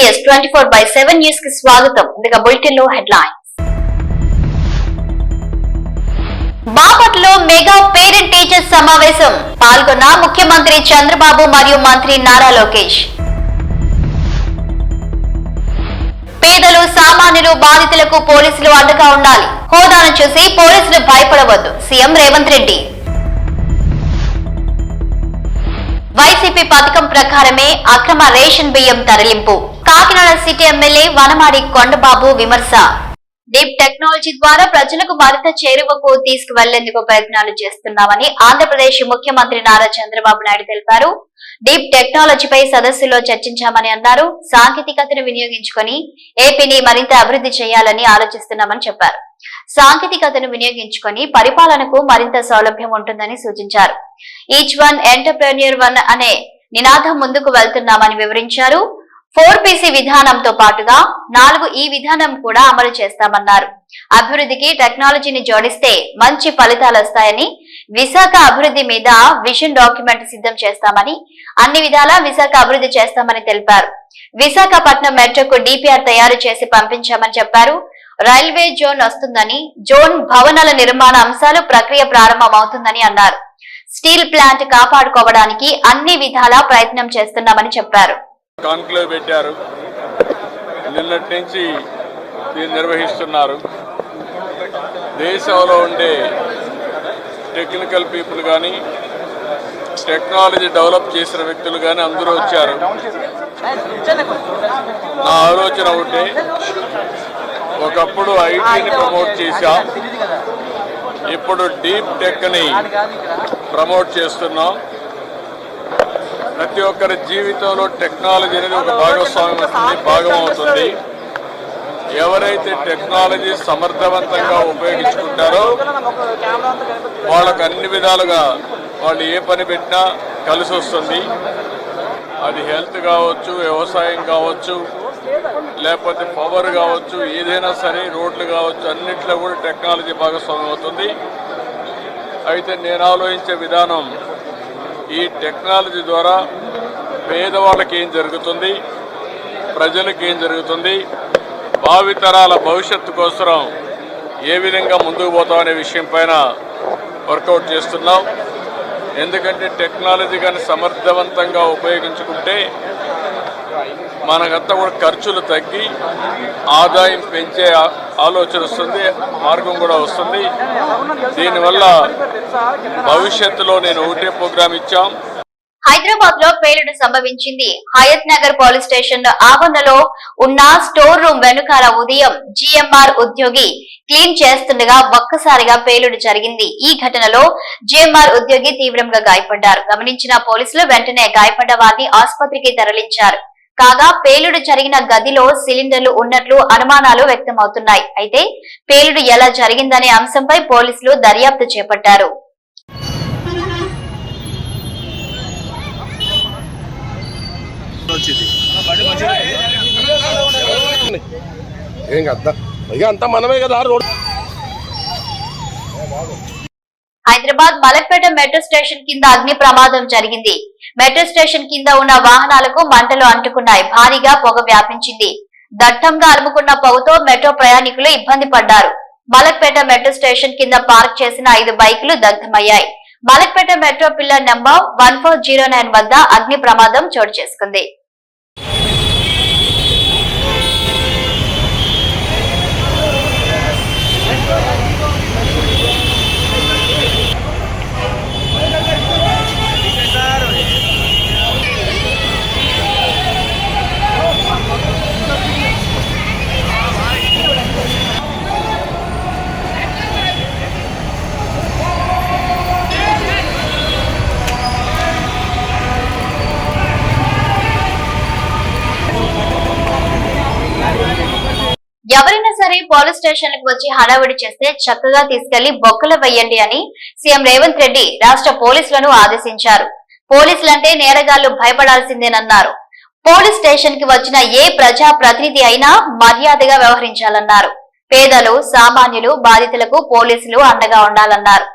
ABS 24/7 news కి స్వాగతం. ముందుగా బులెటిన్ లో హెడ్లైన్స్. బాపట్లలో మెగా పేరెంట్ టీచర్స్ సమావేశం పాల్గొన్న ముఖ్యమంత్రి చంద్రబాబు మరియు మంత్రి నారా లోకేష్. పేదలు సామాన్యులు బాధితులకు పోలీసులు అండగా ఉండాలి. హోదాను చూసి పోలీసులు భయపడవద్దు. సీఎం రేవంత్ రెడ్డి. వైసీపీ పథకం ప్రకారమే అక్రమ రేషన్ బియ్యం తరలింపు. కాకినాడ సిటీ ఎమ్మెల్యే వనమాడి కొండబాబు విమర్శ. డీప్ టెక్నాలజీ ద్వారా ప్రజలకు మరింత చేరువకు తీసుకువెళ్లేందుకు ప్రయత్నాలు చేస్తున్నామని ఆంధ్రప్రదేశ్ ముఖ్యమంత్రి నారా చంద్రబాబు నాయుడు తెలిపారు. డీప్ టెక్నాలజీపై సదస్సులో చర్చించామని అన్నారు. సాంకేతికతను వినియోగించుకొని ఏపీని మరింత అభివృద్ధి చేయాలని ఆలోచిస్తున్నామని చెప్పారు. సాంకేతికతను వినియోగించుకొని పరిపాలనకు మరింత సౌలభ్యం ఉంటుందని సూచించారు. ఈచ్ వన్ ఎంటర్‌ప్రెన్యూర్ వన్ అనే నినాదం ముందుకు వెళ్తున్నామని వివరించారు. 4PC విధానంతో పాటుగా 4E విధానం కూడా అమలు చేస్తామన్నారు. అభివృద్ధికి టెక్నాలజీని జోడిస్తే మంచి ఫలితాలు వస్తాయని, విశాఖ అభివృద్ధి మీద విజన్ డాక్యుమెంట్ సిద్ధం చేస్తామని, అన్ని విధాలా విశాఖ అభివృద్ధి చేస్తామని తెలిపారు. విశాఖపట్నం మెట్రోకు DPR తయారు చేసి పంపించామని చెప్పారు. రైల్వే జోన్ వస్తుందని, జోన్ భవనాల నిర్మాణ అంశాలు ప్రక్రియ ప్రారంభమవుతుందని అన్నారు. స్టీల్ ప్లాంట్ కాపాడుకోవడానికి అన్ని విధాలా ప్రయత్నం చేస్తున్నామని చెప్పారు. కాన్క్లేవ్ పెట్టారు. నిన్నటి నుంచి దీన్ని నిర్వహిస్తున్నారు. దేశంలో ఉండే టెక్నికల్ పీపుల్ కానీ, టెక్నాలజీ డెవలప్ చేసిన వ్యక్తులు కానీ అందరూ వచ్చారు. నా ఆలోచన ఒకటే, ఒకప్పుడు ఐటీని ప్రమోట్ చేశాం, ఇప్పుడు డీప్ టెక్ని ప్రమోట్ చేస్తున్నాం. ప్రతి ఒక్కరి జీవితంలో టెక్నాలజీ అనేది ఒక భాగం అవుతుంది. ఎవరైతే టెక్నాలజీ సమర్థవంతంగా ఉపయోగించుకుంటారో వాళ్ళకు అన్ని విధాలుగా వాళ్ళు ఏ పని పెట్టినా కలిసి వస్తుంది. అది హెల్త్ కావచ్చు, వ్యవసాయం కావచ్చు, లేకపోతే పవర్ కావచ్చు, ఏదైనా సరే, రోడ్లు కావచ్చు, అన్నింటిలో కూడా టెక్నాలజీ భాగస్వామ్యం అవుతుంది. అయితే నేను ఆలోచించే విధానం, ఈ టెక్నాలజీ ద్వారా పేదవాళ్ళకి ఏం జరుగుతుంది, ప్రజలకు ఏం జరుగుతుంది, భావితరాల భవిష్యత్తు కోసం ఏ విధంగా ముందుకు పోతాం అనే విషయం పైన వర్కౌట్ చేస్తున్నాం. ఎందుకంటే టెక్నాలజీ కానీ సమర్థవంతంగా ఉపయోగించుకుంటే మనకంతా కూడా ఖర్చులు తగ్గి ఆదాయం పెంచే ఆలోచన వస్తుంది, మార్గం కూడా వస్తుంది. దీనివల్ల భవిష్యత్తులో నేను ఒకటే ప్రోగ్రాం ఇచ్చాం. హైదరాబాద్ లో పేలుడు సంభవించింది. హయత్ నగర్ పోలీస్ స్టేషన్ ఆవరణలో ఉన్న స్టోర్ రూమ్ వెనుకాల ఉదయం GMR ఉద్యోగి క్లీన్ చేస్తుండగా ఒక్కసారిగా పేలుడు జరిగింది. ఈ ఘటనలో GMR ఉద్యోగి తీవ్రంగా గాయపడ్డారు. గమనించిన పోలీసులు వెంటనే గాయపడ్డ వారిని ఆసుపత్రికి తరలించారు. కాగా పేలుడు జరిగిన గదిలో సిలిండర్లు ఉన్నట్లు అనుమానాలు వ్యక్తమవుతున్నాయి. అయితే పేలుడు ఎలా జరిగిందనే అంశంపై పోలీసులు దర్యాప్తు చేపట్టారు. హైదరాబాద్ మలక్పేట మెట్రో స్టేషన్ కింద అగ్ని ప్రమాదం జరిగింది. మెట్రో స్టేషన్ కింద ఉన్న వాహనాలకు మంటలు అంటుకున్నాయి. భారీగా పొగ వ్యాపించింది. దట్టంగా అలుముకున్న పొగతో మెట్రో ప్రయాణికులు ఇబ్బంది పడ్డారు. మలక్పేట మెట్రో స్టేషన్ కింద పార్క్ చేసిన 5 బైకులు దగ్ధమయ్యాయి. మలక్పేట మెట్రో పిల్లర్ నెంబర్ 1409 వద్ద అగ్ని ప్రమాదం చోటు చేసుకుంది. ఎవరైనా సరే పోలీస్ స్టేషన్లకు వచ్చి హడావిడి చేస్తే చక్కగా తీసుకెళ్లి బొక్కలు వేయండి అని సీఎం రేవంత్ రెడ్డి రాష్ట్ర పోలీసులను ఆదేశించారు. పోలీసులంటే నేరగాళ్లు భయపడాల్సిందేనన్నారు. పోలీస్ స్టేషన్ కి వచ్చిన ఏ ప్రజా ప్రతినిధి అయినా మర్యాదగా వ్యవహరించాలన్నారు. పేదలు సామాన్యులు బాధితులకు పోలీసులు అండగా ఉండాలన్నారు.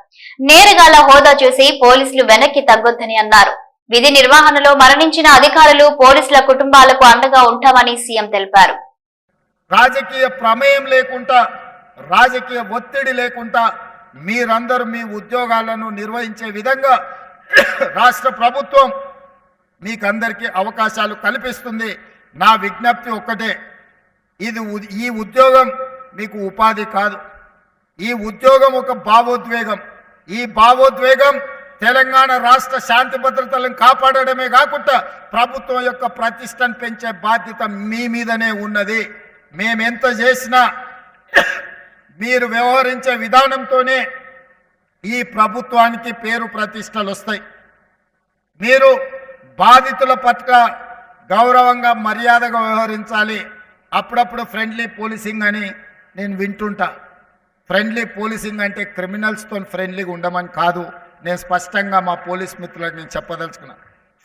నేరగాళ్ల హోదా చూసి పోలీసులు వెనక్కి తగ్గొద్దని అన్నారు. విధి నిర్వహణలో మరణించిన అధికారులు పోలీసుల కుటుంబాలకు అండగా ఉంటామని సీఎం తెలిపారు. రాజకీయ ప్రమేయం లేకుండా, రాజకీయ ఒత్తిడి లేకుండా మీరందరూ మీ ఉద్యోగాలను నిర్వహించే విధంగా రాష్ట్ర ప్రభుత్వం మీకందరికీ అవకాశాలు కల్పిస్తుంది. నా విజ్ఞప్తి ఒక్కటే, ఈ ఉద్యోగం మీకు ఉపాధి కాదు. ఈ ఉద్యోగం ఒక భావోద్వేగం. ఈ భావోద్వేగం తెలంగాణ రాష్ట్ర శాంతి భద్రతలను కాపాడడమే కాకుండా ప్రభుత్వం యొక్క ప్రతిష్టను పెంచే బాధ్యత మీ మీదనే ఉన్నది. మేమెంత చేసినా మీరు వ్యవహరించే విధానంతోనే ఈ ప్రభుత్వానికి పేరు ప్రతిష్టలు వస్తాయి. మీరు బాధితుల పట్ల గౌరవంగా మర్యాదగా వ్యవహరించాలి. అప్పుడప్పుడు ఫ్రెండ్లీ పోలీసింగ్ అని నేను వింటుంటా. ఫ్రెండ్లీ పోలీసింగ్ అంటే క్రిమినల్స్తో ఫ్రెండ్లీగా ఉండమని కాదు. నేను స్పష్టంగా మా పోలీస్ మిత్రులకు నేను చెప్పదలుచుకున్నా.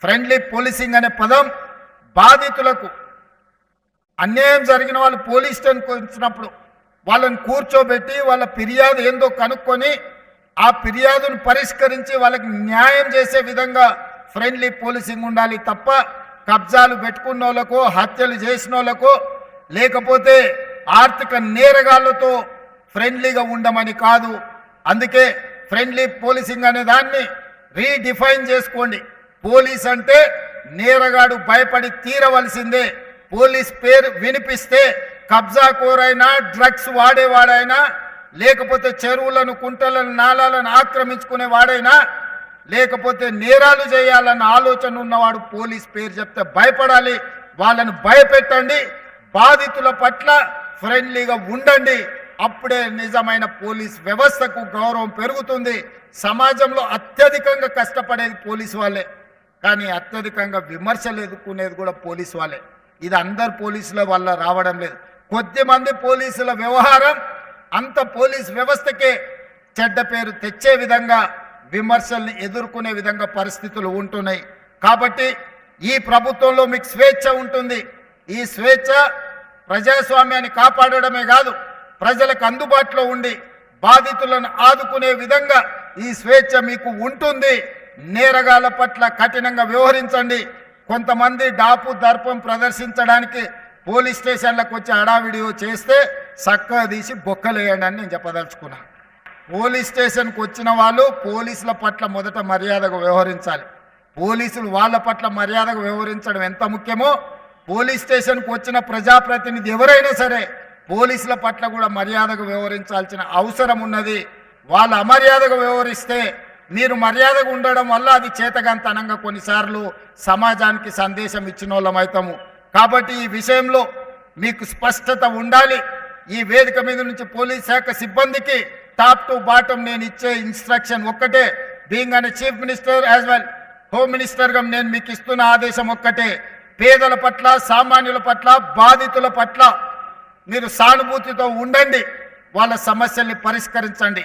ఫ్రెండ్లీ పోలీసింగ్ అనే పదం బాధితులకు, అన్యాయం జరిగిన వాళ్ళు పోలీస్ స్టేషన్కి వచ్చినప్పుడు వాళ్ళని కూర్చోబెట్టి వాళ్ళ ఫిర్యాదు ఏందో కనుక్కొని ఆ ఫిర్యాదును పరిష్కరించి వాళ్ళకి న్యాయం చేసే విధంగా ఫ్రెండ్లీ పోలీసింగ్ ఉండాలి తప్ప కబ్జాలు పెట్టుకున్న వాళ్ళకో, హత్యలు చేసిన వాళ్ళకో, లేకపోతే ఆర్థిక నేరగాళ్లతో ఫ్రెండ్లీగా ఉండమని కాదు. అందుకే ఫ్రెండ్లీ పోలీసింగ్ అనే దాన్ని రీడిఫైన్ చేసుకోండి. పోలీస్ అంటే నేరగాడు భయపడి తీరవలసిందే. పోలీస్ పేరు వినిపిస్తే కబ్జా కోరైనా, డ్రగ్స్ వాడేవాడైనా, లేకపోతే చెరువులను, కుంటలను, నాలాలను ఆక్రమించుకునే వాడైనా, లేకపోతే నేరాలు చేయాలన్న ఆలోచన ఉన్నవాడు పోలీస్ పేరు చెప్తే భయపడాలి. వాళ్ళను భయపెట్టండి. బాధితుల పట్ల ఫ్రెండ్లీగా ఉండండి. అప్పుడే నిజమైన పోలీస్ వ్యవస్థకు గౌరవం పెరుగుతుంది. సమాజంలో అత్యధికంగా కష్టపడేది పోలీసు వాళ్ళే, కానీ అత్యధికంగా విమర్శలు ఎదుర్కొనేది కూడా పోలీసు వాళ్ళే. ఇది అందరు పోలీసుల వల్ల రావడం లేదు. కొద్దిమంది పోలీసుల వ్యవహారం అంత పోలీస్ వ్యవస్థకే చెడ్డ పేరు తెచ్చే విధంగా, విమర్శల్ని ఎదుర్కొనే విధంగా పరిస్థితులు ఉంటున్నాయి. కాబట్టి ఈ ప్రభుత్వంలో మీకు స్వేచ్ఛ ఉంటుంది. ఈ స్వేచ్ఛ ప్రజాస్వామ్యాన్ని కాపాడడమే కాదు, ప్రజలకు అందుబాటులో ఉండి బాధితులను ఆదుకునే విధంగా ఈ స్వేచ్ఛ మీకు ఉంటుంది. నేరగాళ్ల పట్ల కఠినంగా వ్యవహరించండి. కొంతమంది డాపు దర్పం ప్రదర్శించడానికి పోలీస్ స్టేషన్లకు వచ్చి హడావిడియో చేస్తే చక్కగా తీసి బొక్కలేయండి అని నేను చెప్పదలుచుకున్నాను. పోలీస్ స్టేషన్కి వచ్చిన వాళ్ళు పోలీసుల పట్ల మొదట మర్యాదగా వ్యవహరించాలి. పోలీసులు వాళ్ళ పట్ల మర్యాదగా వ్యవహరించడం ఎంత ముఖ్యమో, పోలీస్ స్టేషన్కి వచ్చిన ప్రజాప్రతినిధి ఎవరైనా సరే పోలీసుల పట్ల కూడా మర్యాదగా వ్యవహరించాల్సిన అవసరం ఉన్నది. వాళ్ళు అమర్యాదగా వ్యవహరిస్తే మీరు మర్యాదగా ఉండడం వల్ల అది చేతగాంతనంగా కొన్నిసార్లు సమాజానికి సందేశం ఇచ్చిన వాళ్ళం అవుతాము. కాబట్టి ఈ విషయంలో మీకు స్పష్టత ఉండాలి. ఈ వేదిక మీద నుంచి పోలీస్ శాఖ సిబ్బందికి టాప్ టు బాటం నేను ఇచ్చే ఇన్స్ట్రక్షన్ ఒక్కటే. బీయింగ్ అనే chief minister as well home మినిస్టర్గా నేను మీకు ఇస్తున్న ఆదేశం ఒక్కటే. పేదల పట్ల, సామాన్యుల పట్ల, బాధితుల పట్ల మీరు సానుభూతితో ఉండండి. వాళ్ళ సమస్యల్ని పరిష్కరించండి.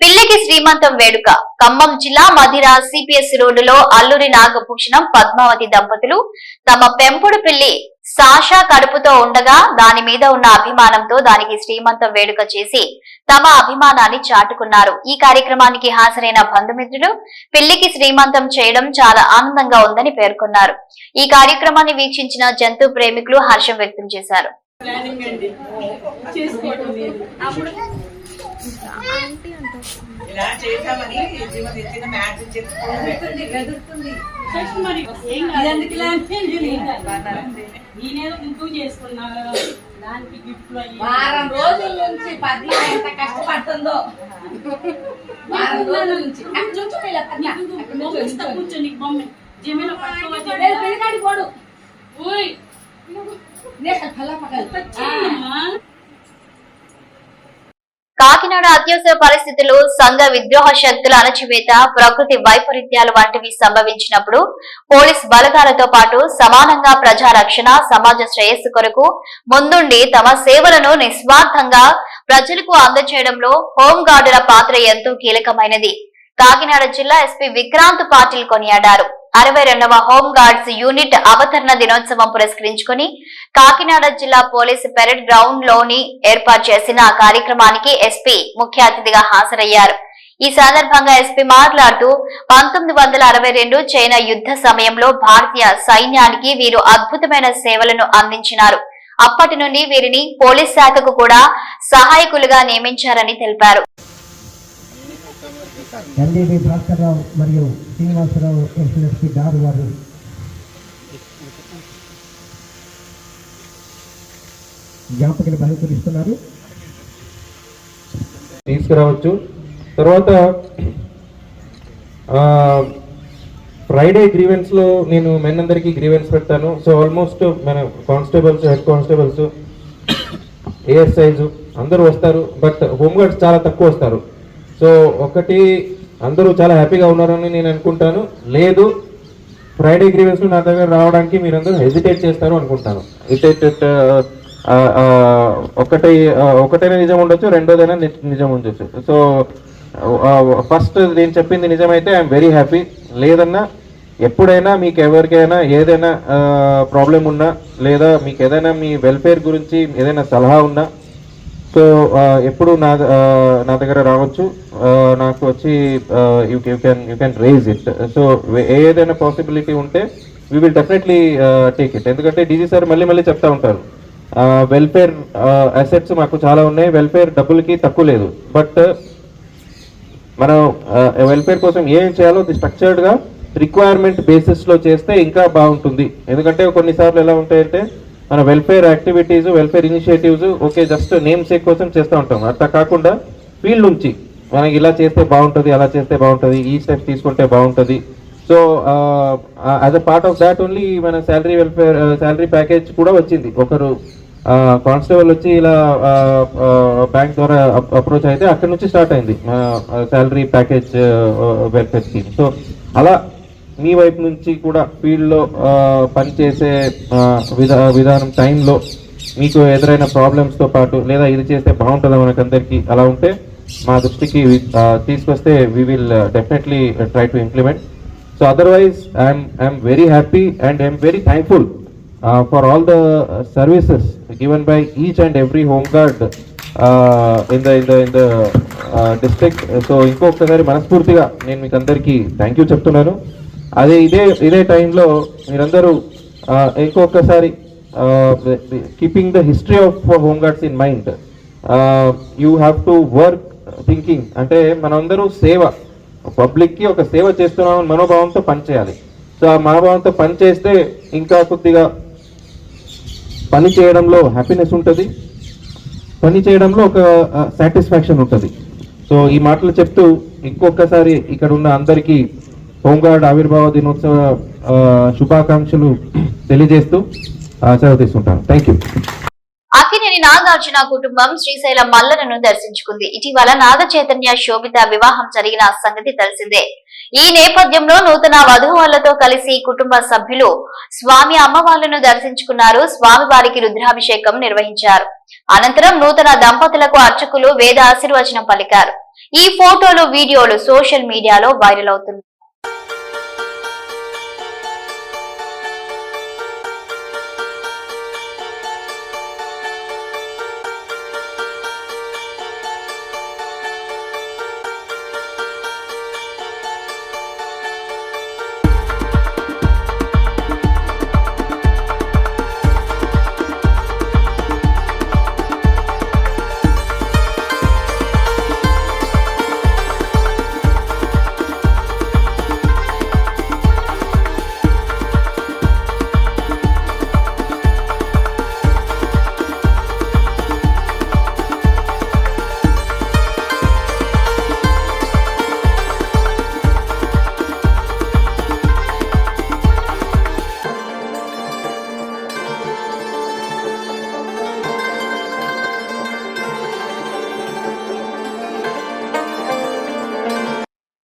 పిల్లికి శ్రీమంతం వేడుక. ఖమ్మం జిల్లా మధిర సిపిఎస్ రోడ్డులో అల్లూరి నాగభూషణం, పద్మావతి దంపతులు తమ పెంపుడు పిల్లి సాషా కడుపుతో ఉండగా దాని మీద ఉన్న అభిమానంతో దానికి శ్రీమంతం వేడుక చేసి తమ అభిమానాన్ని చాటుకున్నారు. ఈ కార్యక్రమానికి హాజరైన బంధుమిత్రులు పిల్లికి శ్రీమంతం చేయడం చాలా ఆనందంగా ఉందని పేర్కొన్నారు. ఈ కార్యక్రమాన్ని వీక్షించిన జంతు ప్రేమికులు హర్షం వ్యక్తం చేశారు. ఇలా చేసామని ఇచ్చిన మ్యాచ్ చేసుకున్నాను. దానికి గిఫ్ట్ వారం రోజుల నుంచి పద్మ ఎంత కష్టపడుతుందో, వారం రోజుల నుంచి కూర్చో. నీకు బొమ్మ జమీలో పట్టుకోడు. కాకినాడ అత్యవసర పరిస్థితులు, సంఘ విద్రోహ శక్తుల అణచివేత, ప్రకృతి వైపరీత్యాలు వంటివి సంభవించినప్పుడు పోలీస్ బలగాలతో పాటు సమానంగా ప్రజా రక్షణ, సమాజ శ్రేయస్సు కొరకు ముందుండి తమ సేవలను నిస్వార్థంగా ప్రజలకు అందజేయడంలో హోంగార్డుల పాత్ర ఎంతో కీలకమైనది. కాకినాడ జిల్లా ఎస్పీ విక్రాంత్ పాటిల్ కొనియాడారు. 62వ హోంగార్డ్స్ యూనిట్ అవతరణ దినోత్సవం పురస్కరించుకుని కాకినాడ జిల్లా పోలీసు పెరేడ్ గ్రౌండ్ లోని ఏర్పాటు చేసిన కార్యక్రమానికి ఎస్పీ ముఖ్య అతిథిగా హాజరయ్యారు. ఈ సందర్భంగా ఎస్పీ మాట్లాడుతూ 1962 చైనా యుద్ధ సమయంలో భారతీయ సైన్యానికి వీరు అద్భుతమైన సేవలను అందించినారు. అప్పటి నుండి వీరిని పోలీస్ శాఖకు కూడా సహాయకులుగా నియమించారని తెలిపారు. ఎల్డీబీ భాస్కర్రావు మరియు శ్రీనివాసరావు ఎస్ఎస్పీ గారు వారు జ్ఞాపకలు బహిష్కరిస్తున్నారు. తీసుకురావచ్చు. తర్వాత ఫ్రైడే గ్రీవెన్స్ లో నేను మెన్ అందరికీ గ్రీవెన్స్ పెడతాను. సో ఆల్మోస్ట్ మన కానిస్టేబుల్స్, హెడ్ కానిస్టేబుల్స్, ఏఎస్ఐస్ అందరూ వస్తారు. బట్ హోంగార్డ్స్ చాలా తక్కువ వస్తారు. సో ఒకటి అందరూ చాలా హ్యాపీగా ఉన్నారని నేను అనుకుంటాను. లేదు ఫ్రైడే గ్రీవెన్స్ నా దగ్గర రావడానికి మీరందరూ హెజిటేట్ చేస్తారు అనుకుంటాను. ఒకటైనా నిజం ఉండొచ్చు, రెండోదైనా నిజం ఉండొచ్చు. సో ఫస్ట్ నేను చెప్పింది నిజమైతే ఐఎమ్ వెరీ హ్యాపీ. లేదన్నా ఎప్పుడైనా మీకు ఎవరికైనా ఏదైనా ప్రాబ్లం ఉన్నా, లేదా మీకు ఏదైనా మీ వెల్ఫేర్ గురించి ఏదైనా సలహా ఉన్నా, సో ఎప్పుడు నా దగ్గర రావచ్చు. నాకు వచ్చి you can raise it. So ఏదైనా పాసిబిలిటీ ఉంటే we will definitely take it. ఎందుకంటే డీజీ సార్ మళ్ళీ చెప్తా ఉంటారు, వెల్ఫేర్ అసెట్స్ మాకు చాలా ఉన్నాయి, వెల్ఫేర్ డబ్బులకి తక్కువ లేదు. బట్ మనం వెల్ఫేర్ కోసం ఏం చేయాలో అది స్ట్రక్చర్డ్గా రిక్వైర్మెంట్ బేసిస్లో చేస్తే ఇంకా బాగుంటుంది. ఎందుకంటే కొన్నిసార్లు ఎలా ఉంటాయంటే మన welfare activities, welfare initiatives okay just name sake కోసం చేస్తూ ఉంటాం. అట్లా కాకుండా ఫీల్డ్ నుంచి మనకి ఇలా చేస్తే బాగుంటుంది, అలా చేస్తే బాగుంటుంది, ఈ స్టెప్స్ తీసుకుంటే బాగుంటుంది. So as a part of that only మన శాలరీ ప్యాకేజ్ కూడా వచ్చింది. ఒకరు కానిస్టేబుల్ వచ్చి ఇలా బ్యాంక్ ద్వారా అప్రోచ్ అయితే అక్కడ నుంచి స్టార్ట్ అయింది salary package welfare scheme. So అలా మీ వైపు నుంచి కూడా ఫీల్డ్లో పనిచేసే విధానం టైంలో మీకు ఎదురైన ప్రాబ్లమ్స్తో పాటు లేదా ఇది చేస్తే బాగుంటుందా మనకందరికీ అలా ఉంటే మా దృష్టికి తీసుకొస్తే we will definitely try to implement. So otherwise I'm very happy and I'm very thankful for all the services given by each and every home guard in the district. So ఇంకొకసారి మనస్ఫూర్తిగా నేను మీకు అందరికీ థ్యాంక్ యూ చెప్తున్నాను. అదే ఇదే టైంలో మీరందరూ ఇంకొకసారి keeping the history of home guards in mind, you have to work thinking. అంటే మనందరూ సేవ, పబ్లిక్కి ఒక సేవ చేస్తున్నామని మనోభావంతో పనిచేయాలి. సో ఆ మనోభావంతో పనిచేస్తే ఇంకా కొద్దిగా పని చేయడంలో హ్యాపీనెస్ ఉంటుంది, పని చేయడంలో ఒక సాటిస్ఫాక్షన్ ఉంటుంది. సో ఈ మాటలు చెప్తూ ఇంకొకసారి ఇక్కడ ఉన్న అందరికీ హోంగార్డ్ ఆవిర్భావ దినోత్సవ శుభాకాంక్షలు తెలియజేస్తూ సెలవు తీసుకుంటాను. Thank you. అక్కినేని నాగార్జున కుటుంబం శ్రీశైలం మల్లనను దర్శించుకుంది. ఇటీవల నాగ చైతన్య శోభిత వివాహం జరిగిన సంగతి తెలిసిందే. ఈ నేపథ్యంలో నూతన వధువులతో కలిసి కుటుంబ సభ్యులు స్వామి అమ్మవార్లను దర్శించుకున్నారు. స్వామి వారికి రుద్రాభిషేకం నిర్వహించారు. అనంతరం నూతన దంపతులకు అర్చకులు వేద ఆశీర్వచనం పలికారు. ఈ ఫోటోలు, వీడియోలు సోషల్ మీడియాలో వైరల్ అవుతున్నాయి.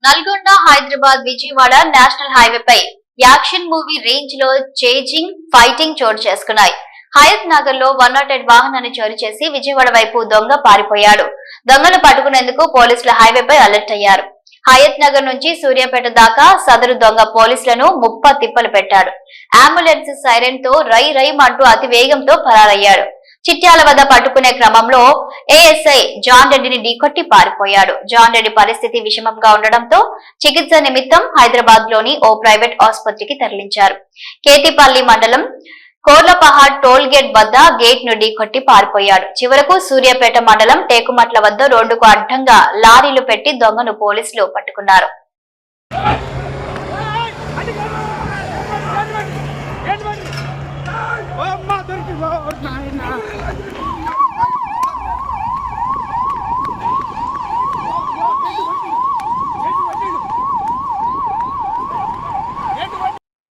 నల్గొండ, హైదరాబాద్, విజయవాడ నేషనల్ హైవేపై యాక్షన్ మూవీ రేంజ్ లో చేజింగ్, ఫైటింగ్ చోటు చేసుకున్నాయి. హయత్ నగర్ లో 108 వాహనాన్ని చోరీ చేసి విజయవాడ వైపు దొంగ పారిపోయాడు. దొంగను పట్టుకునేందుకు పోలీసులు హైవేపై అలర్ట్ అయ్యారు. హయత్ నగర్ నుంచి సూర్యాపేట దాకా సదరు దొంగ పోలీసులను ముప్ప తిప్పలు పెట్టాడు. అంబులెన్స్ సైరన్ తో రై రైమంటూ అతి వేగంతో పరారయ్యాడు. చిట్యాల వద్ద పట్టుకునే క్రమంలో ఏఎస్ఐ జాన్ రెడ్డిని ఢీకొట్టి పారిపోయాడు. జాన్ రెడ్డి పరిస్థితి విషమంగా ఉండడంతో చికిత్స నిమిత్తం హైదరాబాద్ లోని ఓ ప్రైవేట్ ఆసుపత్రికి తరలించారు. కేతిపల్లి మండలం కోర్లపహాడ్ టోల్ గేట్ వద్ద గేట్ ను ఢీకొట్టి పారిపోయాడు. చివరకు సూర్యాపేట మండలం టేకుమట్ల వద్ద రోడ్డుకు అడ్డంగా లారీలు పెట్టి దొంగను పోలీసులు పట్టుకున్నారు.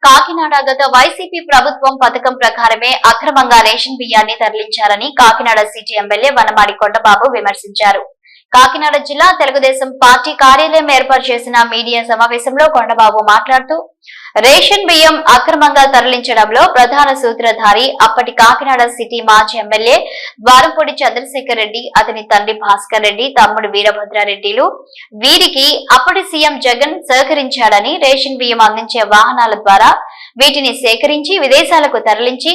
కాకినాడ గత వైసీపీ ప్రభుత్వం పథకం ప్రకారమే అక్రమంగా రేషన్ బియ్యాన్ని తరలించారని కాకినాడ సిటీ ఎమ్మెల్యే వనమాడి కొండబాబు విమర్శించారు. కాకినాడ జిల్లా తెలుగుదేశం పార్టీ కార్యాలయం ఏర్పాటు చేసిన మీడియా సమావేశంలో కొండబాబు మాట్లాడుతూ రేషన్ బియ్యం అక్రమంగా తరలించడంలో ప్రధాన సూత్రధారి అప్పటి కాకినాడ సిటీ మాజీ ఎమ్మెల్యే ద్వారంపూడి చంద్రశేఖర్ రెడ్డి, అతని తండ్రి భాస్కర్ రెడ్డి, తమ్ముడు వీరభద్రారెడ్డిలు. వీరికి అప్పటి సీఎం జగన్ సహకరించాడని రేషన్ బియ్యం అందించే వాహనాల ద్వారా వీటిని సేకరించి విదేశాలకు తరలించి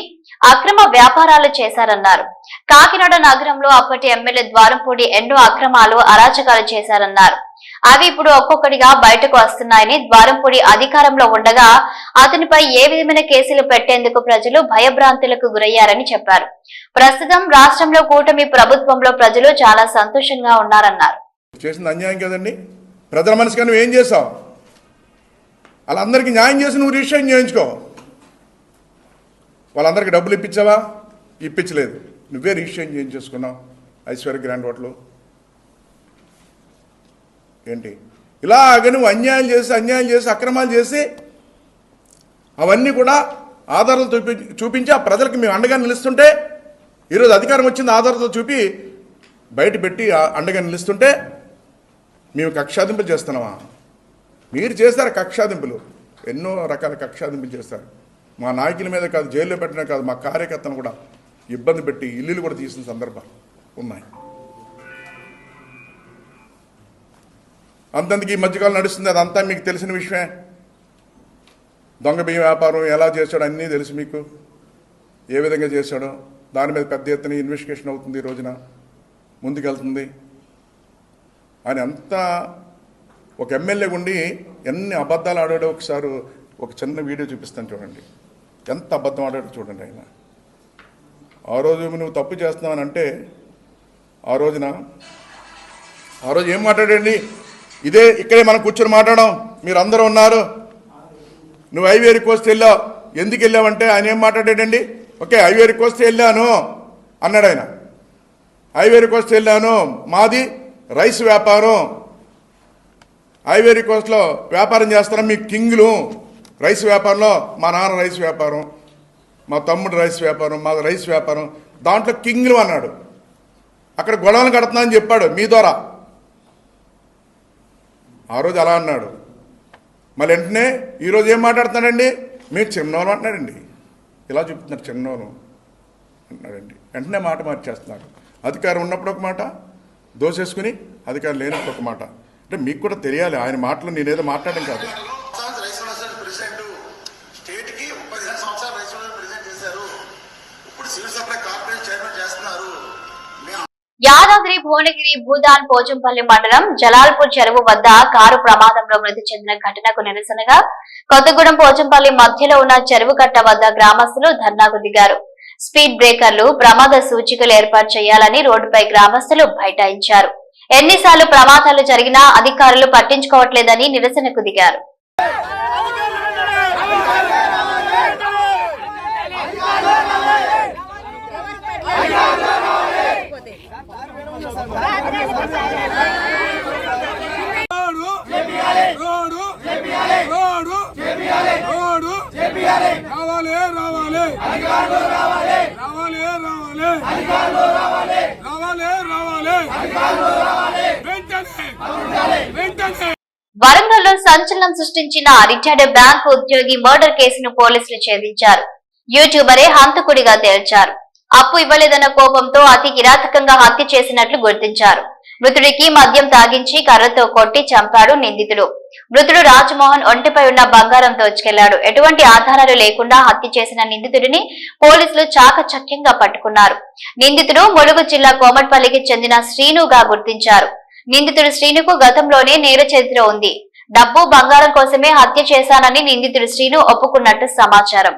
అక్రమ వ్యాపారాలు చేశారన్నారు. కాకినాడ నగరంలో అప్పటి ఎమ్మెల్యే ద్వారంపూడి ఎన్నో అక్రమాలు, అరాచకాలు చేశారన్నారు. అవి ఇప్పుడు ఒక్కొక్కటిగా బయటకు వస్తున్నాయని, ద్వారంపూడి అధికారంలో ఉండగా అతనిపై ఏ విధమైన కేసులు పెట్టేందుకు ప్రజలు భయభ్రాంతులకు గురయ్యారని చెప్పారు. ప్రస్తుతం రాష్ట్రంలో కూటమి ప్రభుత్వంలో ప్రజలు చాలా సంతోషంగా ఉన్నారన్నారు. చేసింది అన్యాయం కదండి. ప్రజల మనసుగా నువ్వు ఏం చేసావు? వాళ్ళందరికీ న్యాయం చేసి నువ్వు రిజిస్ట్రేషన్ చేయించుకో. వాళ్ళందరికీ డబ్బులు ఇప్పించావా? ఇప్పించలేదు. నువ్వే రిజిస్ట్రేషన్ చేయించేసుకున్నావు ఐశ్వర్య గ్రాండ్ హోటల్. ఏంటి ఇలాగ నువ్వు అన్యాయం చేసి అక్రమాలు చేసి అవన్నీ కూడా ఆధారాలు చూపించి ఆ ప్రజలకు మేము అండగా నిలుస్తుంటే, ఈరోజు అధికారం వచ్చింది ఆధారాలతో చూపి బయట పెట్టి అండగా నిలుస్తుంటే మేము కక్షాదింపులు చేస్తున్నామా? మీరు చేస్తారు కక్షాదింపులు, ఎన్నో రకాల కక్షాదింపులు చేస్తారు. మా నాయకుల మీద కాదు, జైల్లో పెట్టినా కాదు, మా కార్యకర్తను కూడా ఇబ్బంది పెట్టి ఇల్లులు కూడా తీసిన సందర్భాలు ఉన్నాయి. అంతందుకు ఈ మధ్యకాలం నడుస్తుంది, అదంతా మీకు తెలిసిన విషయమే. దొంగ బియ్యం వ్యాపారం ఎలా చేశాడో అన్నీ తెలుసు మీకు, ఏ విధంగా చేశాడో. దాని మీద పెద్ద ఎత్తున ఇన్వెస్టిగేషన్ అవుతుంది, ఈ రోజున ముందుకెళ్తుంది అని అంతా. ఒక ఎమ్మెల్యే ఉండి ఎన్ని అబద్ధాలు ఆడాడో ఒకసారి ఒక చిన్న వీడియో చూపిస్తాను చూడండి. ఎంత అబద్ధం ఆడాడో చూడండి ఆయన. ఆ రోజు నువ్వు తప్పు చేస్తున్నావని అంటే ఆ రోజు ఏం మాట్లాడండి? ఇక్కడే మనం కూర్చొని మాట్లాడడం, మీరు అందరూ ఉన్నారు. నువ్వు ఐవేరీ కోస్ట్ వెళ్ళావు, ఎందుకు వెళ్ళావంటే ఆయన ఏం మాట్లాడాడండి? ఓకే, ఐవేరీ కోస్ట్ వెళ్ళాను అన్నాడు ఆయన. ఐవేరీ కోస్ట్ వెళ్ళాను, మాది రైస్ వ్యాపారం, ఐవేరీ కోస్ట్లో వ్యాపారం చేస్తున్నాం, మీ కింగ్లు రైస్ వ్యాపారంలో. మా నాన్న రైస్ వ్యాపారం, మా తమ్ముడు రైస్ వ్యాపారం, మా రైస్ వ్యాపారం, దాంట్లో కింగ్లు అన్నాడు. అక్కడ గొడవలు కడుతున్నా అని చెప్పాడు మీ ద్వారా. ఆ రోజు అలా అన్నాడు. మళ్ళీ వెంటనే ఈరోజు ఏం మాట్లాడుతున్నాడండి? మీరు చిన్నోను అంటున్నాడండి, ఇలా చెప్తున్నారు, చిన్నోను అంటున్నాడండి. వెంటనే మాట మార్చేస్తున్నాడు. అధికారం ఉన్నప్పుడు ఒక మాట దోసేసుకుని, అధికారం లేనప్పుడు ఒక మాట. అంటే మీకు కూడా తెలియాలి, ఆయన మాటలు నేనేదో మాట్లాడడం కాదు. యాదాద్రి భువనగిరి భూదాన్ పోచంపల్లి మండలం జలాల్పూర్ చెరువు వద్ద కారు ప్రమాదంలో మృతి చెందిన ఘటనకు నిరసనగా కొత్తగూడెం పోచంపల్లి మధ్యలో ఉన్న చెరువు కట్ట వద్ద గ్రామస్తులు ధర్నాకు దిగారు. స్పీడ్ బ్రేకర్లు, ప్రమాద సూచికలు ఏర్పాటు చేయాలని రోడ్డుపై గ్రామస్తులు బైఠాయించారు. ఎన్నిసార్లు ప్రమాదాలు జరిగినా అధికారులు పట్టించుకోవట్లేదని నిరసనకు దిగారు. వరంగల్లో సంచలనం సృష్టించిన రిటైర్డ్ బ్యాంకు ఉద్యోగి మర్డర్ కేసును పోలీసులు ఛేదించారు. యూట్యూబరే హంతకుడిగా తేల్చారు. అప్పు ఇవ్వలేదన్న కోపంతో అతి కిరాతకంగా హత్య చేసినట్లు గుర్తించారు. మృతుడికి మద్యం తాగించి కర్రతో కొట్టి చంపాడు నిందితుడు. మృతుడు రాజ్మోహన్ ఒంటిపై ఉన్న బంగారం దోచుకెళ్లాడు. ఎటువంటి ఆధారాలు లేకుండా హత్య చేసిన నిందితుడిని పోలీసులు చాకచక్యంగా పట్టుకున్నారు. నిందితుడు ములుగు జిల్లా కోమట్పల్లికి చెందిన శ్రీనుగా గుర్తించారు. నిందితుడు శ్రీనుకు గతంలోనే నేర చరిత్ర ఉంది. డబ్బు బంగారం కోసమే హత్య చేశానని నిందితుడు శ్రీను ఒప్పుకున్నట్టు సమాచారం.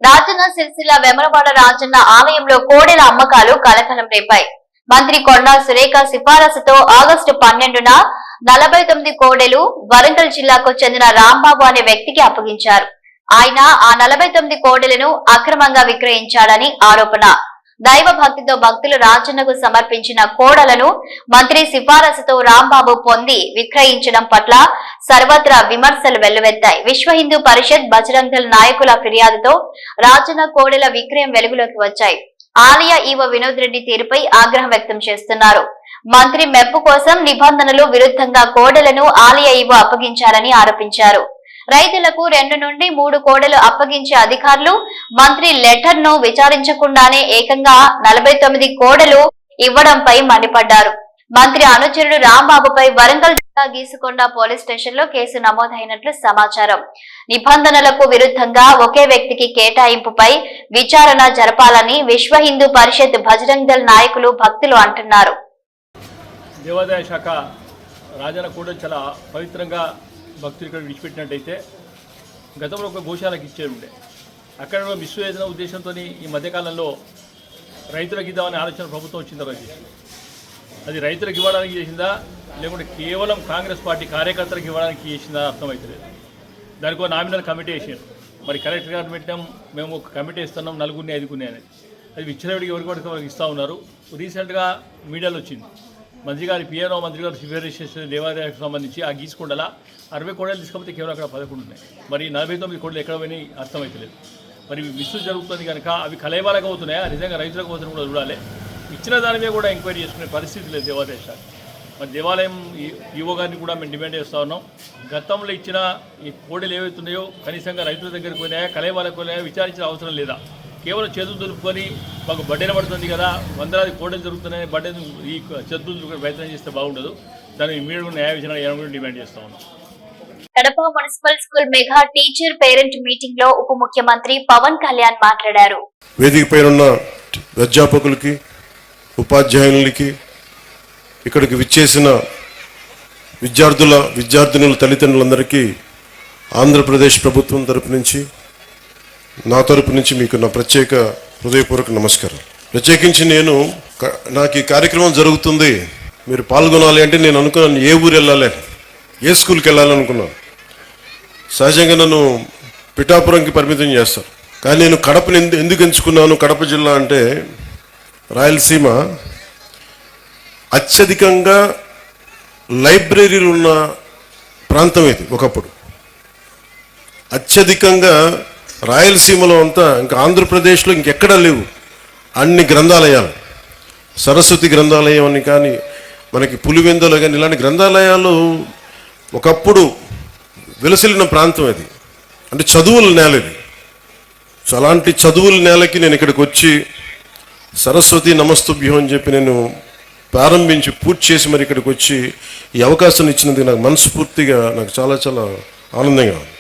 రాజన్న సిరిసిల్ల వెమరవాడ రాజన్న ఆలయంలో కోడెల అమ్మకాలు కలకలం రేపాయి. మంత్రి కొండా సురేఖ సిఫారసుతో ఆగస్టు 12న 49 కోడెలు వరంగల్ జిల్లాకు చెందిన రాంబాబు అనే వ్యక్తికి అప్పగించారు. ఆయన ఆ 49 కోడెలను అక్రమంగా విక్రయించాడని ఆరోపణ. దైవ భక్తితో భక్తులు రాజన్నకు సమర్పించిన కోడలను మంత్రి సిఫారసుతో రాంబాబు పొంది విక్రయించడం పట్ల సర్వత్రా విమర్శలు వెల్లువెత్తాయి. విశ్వ హిందూ పరిషత్, బజరంగ్ దళ్ నాయకుల ఫిర్యాదుతో రాజన్న కోడెల విక్రయం వెలుగులోకి వచ్చాయి. ఆలయ ఈవో వినోద్ రెడ్డి తీరుపై ఆగ్రహం వ్యక్తం చేస్తున్నారు. మంత్రి మెప్పు కోసం నిబంధనలు విరుద్ధంగా కోడెలను ఆలయ ఈవో అప్పగించారని ఆరోపించారు. రైతులకు 2 నుండి 3 కోడెలు అప్పగించే అధికారులు మంత్రి లెటర్ ను విచారించకుండానే ఏకంగా 49 కోడెలు ఇవ్వడంపై మండిపడ్డారు. మంత్రి అనుచరుడు రాంబాబుపై వరంగల్ జిల్లా గీసుకొండ పోలీస్ స్టేషన్ లో కేసు నమోదైనట్లు సమాచారం. నిబంధనలకు విరుద్ధంగా ఒకే వ్యక్తికి కేటాయింపుపై విచారణ జరపాలని విశ్వ హిందూ పరిషత్, బజరంగ్ దళ్ నాయకులు, భక్తులు అంటున్నారు. దేవాదాయ శాఖ రాజన్న కూడా చాలా పవిత్రంగా భక్తులు ఇక్కడ విడిచిపెట్టినట్టయితే గతంలో ఒక గోశాలకు ఇచ్చేది. అక్కడ మిస్వేసిన ఉద్దేశంతో ఈ మధ్యకాలంలో రైతులకు ఇద్దామనే ఆలోచన ప్రభుత్వం వచ్చిందా? అది రైతులకు ఇవ్వడానికి చేసిందా లేకుంటే కేవలం కాంగ్రెస్ పార్టీ కార్యకర్తలకు ఇవ్వడానికి చేసిందా అర్థమవుతలేదు. దానికి ఒక నామినల్ కమిటీ వేసారు. మరి కలెక్టర్ గారు పెట్టాం, మేము ఒక కమిటీ ఇస్తున్నాం, 4గురిని 5గురిని అనేది. అది విచ్చలవిడికి ఎవరికి వాళ్ళకి ఇస్తూ ఉన్నారు. రీసెంట్గా మీడియాలో వచ్చింది, మంత్రి గారి పిఎన్ఓ మంత్రి గారు సిఫారసు చేసిన దేవాదాయానికి సంబంధించి ఆ గీసుకొండల 60 కోడలు తీసుకపోతే కేవలం అక్కడ 11 ఉన్నాయి. మరి 49 కోడలు ఎక్కడ పోయినాయి అర్థమవుతలేదు. మరి మిస్సు జరుగుతుంది కనుక అవి కలయబాలకు అవుతున్నాయా, నిజంగా రైతులకు అవుతున్నాయి కూడా చూడాలి. ఇచ్చిన దాని మీద కూడా ఎంక్వైరీ చేసుకునే పరిస్థితి లేదు దేవాదాయ శాఖ. మరి దేవాలయం ఈవో గారిని కూడా మేము డిమాండ్ చేస్తూ ఉన్నాం. గతంలో ఇచ్చిన ఈ కోడలు ఏవైతున్నాయో కనీసంగా రైతుల దగ్గరికి పోయినాయా, కలయబాలకు పోయినాయా విచారించిన అవసరం లేదా? కేవలం చేతులు దులుపుకొని మాకు బడ్డెన పడుతుంది కదా, వందలాది కోడలు జరుగుతున్నాయి, బడ్డెను ఈ చేతులు దులుపుకొని ప్రయత్నం చేస్తే బాగుండదు. దాన్ని ఇమీడియట్గా న్యాయ విచారణ డిమాండ్ చేస్తా ఉన్నాం. Kadapa municipal school mega teacher parent meeting లో ఉప ముఖ్యమంత్రి పవన్ కళ్యాణ్ మాట్లాడారు. వేదిక పైన అధ్యాపకులకి, ఉపాధ్యాయులకి, ఇక్కడికి విచ్చేసిన విద్యార్థినుల తల్లిదండ్రులందరికీ ఆంధ్రప్రదేశ్ ప్రభుత్వం తరపు నుంచి, నా తరపు నుంచి మీకు నా ప్రత్యేక హృదయపూర్వక నమస్కారం. ప్రత్యేకించి నాకు ఈ కార్యక్రమం జరుగుతుంది, మీరు పాల్గొనాలి అంటే నేను అనుకున్నాను ఏ ఊరు వెళ్ళాలి, ఏ స్కూల్కి వెళ్ళాలనుకున్నాను. సహజంగా నన్ను పిఠాపురంకి పరిమితం చేస్తారు. కానీ నేను కడపని ఎందుకు ఎంచుకున్నాను? కడప జిల్లా అంటే రాయలసీమ, అత్యధికంగా లైబ్రరీలు ఉన్న ప్రాంతం ఇది. ఒకప్పుడు అత్యధికంగా రాయలసీమలో అంతా, ఇంకా ఆంధ్రప్రదేశ్లో ఇంకెక్కడా లేవు అన్ని గ్రంథాలయాలు. సరస్వతి గ్రంథాలయం అని కానీ, మనకి పులివెందులో కానీ, ఇలాంటి గ్రంథాలయాలు ఒకప్పుడు విలసిల్లిన ప్రాంతం అది. అంటే చదువుల నేల ఇది. సో అలాంటి చదువుల నేలకి నేను ఇక్కడికి వచ్చి సరస్వతి నమస్తుభ్యం అని చెప్పి నేను ప్రారంభించి పూర్తి చేసి మరి ఇక్కడికి వచ్చి ఈ అవకాశం ఇచ్చినందుకు నాకు మనస్ఫూర్తిగా నాకు చాలా చాలా ఆనందంగా ఉంది.